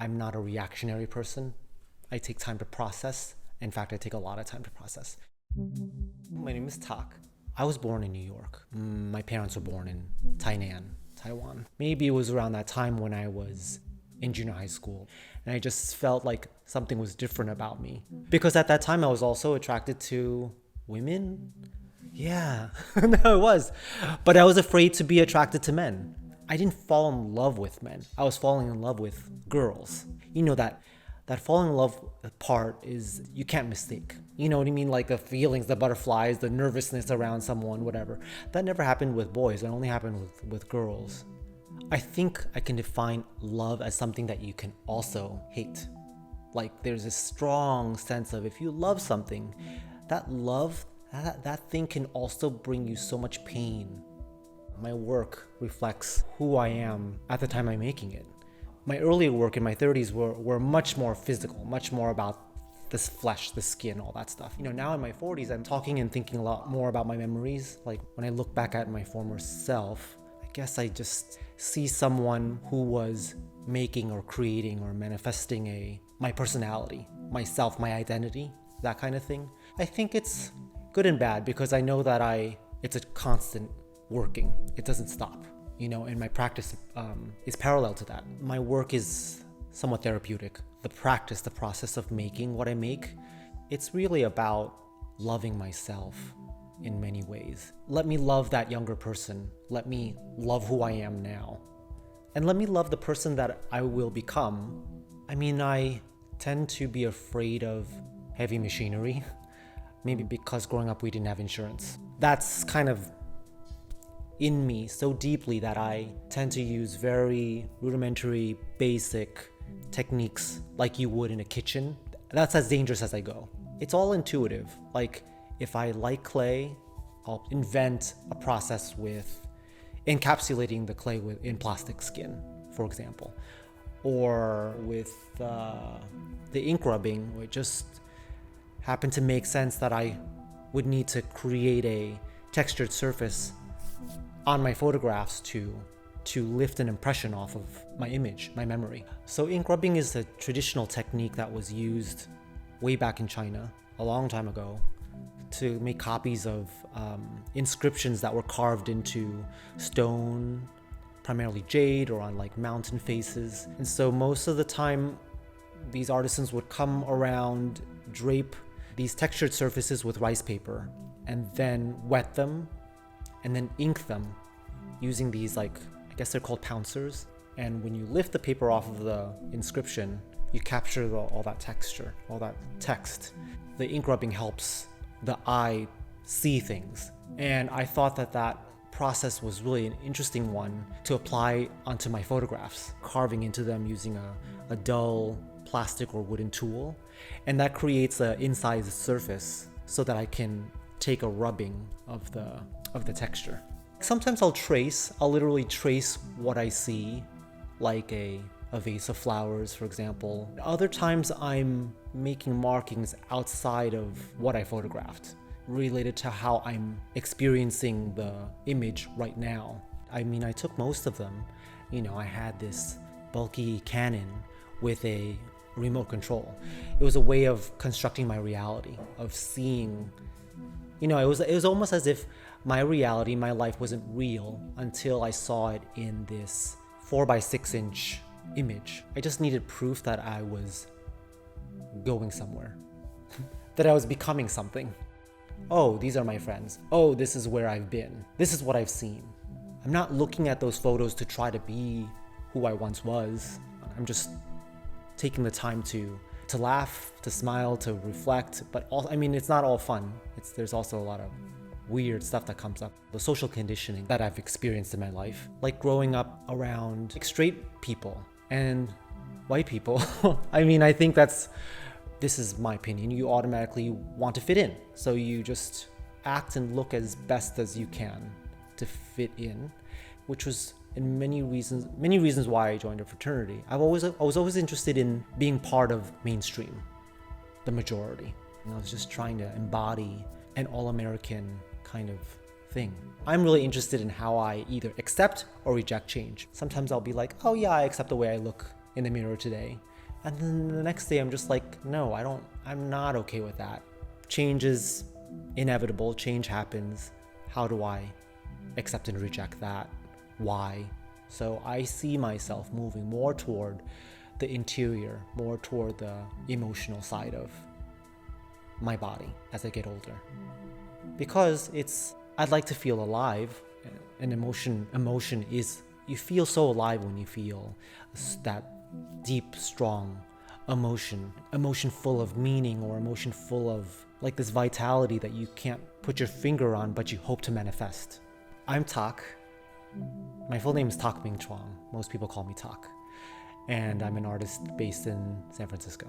I'm not a reactionary person. I take time to process. In fact, I take a lot of time to process. My name is Tak. I was born in New York. My parents were born in Tainan, Taiwan. Maybe it was around that time when I was in junior high school, and I just felt like something was different about me. Because at that time, I was also attracted to women. Yeah, no, it was. But I was afraid to be attracted to men. I didn't fall in love with men. I was falling in love with girls. You know, that falling in love part is, you can't mistake. You know what I mean? Like the feelings, the butterflies, the nervousness around someone, whatever. That never happened with boys. It only happened with girls. I think I can define love as something that you can also hate. Like there's a strong sense of, if you love something, that love, that thing can also bring you so much pain. My work reflects who I am at the time I'm making it. My earlier work in my 30s were much more physical, much more about this flesh, the skin, all that stuff. You know, now in my 40s, I'm talking and thinking a lot more about my memories. Like when I look back at my former self, I guess I just see someone who was making or creating or manifesting my personality, myself, my identity, that kind of thing. I think it's good and bad because I know that it's a constant working. It doesn't stop, you know, and my practice is parallel to that. My work is somewhat therapeutic. The practice, the process of making what I make, it's really about loving myself in many ways. Let me love that younger person. Let me love who I am now. And let me love the person that I will become. I mean, I tend to be afraid of heavy machinery, maybe because growing up we didn't have insurance. That's kind of in me so deeply that I tend to use very rudimentary, basic techniques like you would in a kitchen. That's as dangerous as I go. It's all intuitive. Like if I like clay, I'll invent a process with encapsulating the clay in plastic skin, for example. Or with the ink rubbing, it just happened to make sense that I would need to create a textured surface on my photographs to lift an impression off of my image, my memory. So ink rubbing is a traditional technique that was used way back in China a long time ago to make copies of inscriptions that were carved into stone, primarily jade, or on like mountain faces. And so most of the time, these artisans would come around, drape these textured surfaces with rice paper, and then wet them, and then ink them using these, like, I guess they're called pouncers. And when you lift the paper off of the inscription, you capture all that texture, all that text. The ink rubbing helps the eye see things. And I thought that process was really an interesting one to apply onto my photographs, carving into them using a dull plastic or wooden tool. And that creates an incised surface so that I can take a rubbing of the texture. Sometimes I'll literally trace what I see, like a vase of flowers, for example. Other times I'm making markings outside of what I photographed, related to how I'm experiencing the image right now. I mean, I took most of them. You know, I had this bulky Canon with a remote control. It was a way of constructing my reality, of seeing, you know, it was almost as if my reality, my life wasn't real until I saw it in this 4x6 inch image. I just needed proof that I was going somewhere, that I was becoming something. Oh, these are my friends. Oh, this is where I've been. This is what I've seen. I'm not looking at those photos to try to be who I once was. I'm just taking the time to laugh, to smile, to reflect. But I mean, it's not all fun. There's also a lot of weird stuff that comes up. The social conditioning that I've experienced in my life, like growing up around straight people and white people. I mean, I think this is my opinion. You automatically want to fit in. So you just act and look as best as you can to fit in, which was in many reasons why I joined a fraternity. I was always interested in being part of mainstream, the majority. And I was just trying to embody an all-American kind of thing. I'm really interested in how I either accept or reject change. Sometimes I'll be like, oh yeah, I accept the way I look in the mirror today. And then the next day I'm just like, no, I'm not okay with that. Change is inevitable, change happens. How do I accept and reject that? Why? So I see myself moving more toward the interior, more toward the emotional side of my body as I get older. Because I'd like to feel alive, and emotion is, you feel so alive when you feel that deep, strong emotion full of meaning, or emotion full of like this vitality that you can't put your finger on, but you hope to manifest. I'm Tak. My full name is Takming Chuang. Most people call me Tak. And I'm an artist based in San Francisco.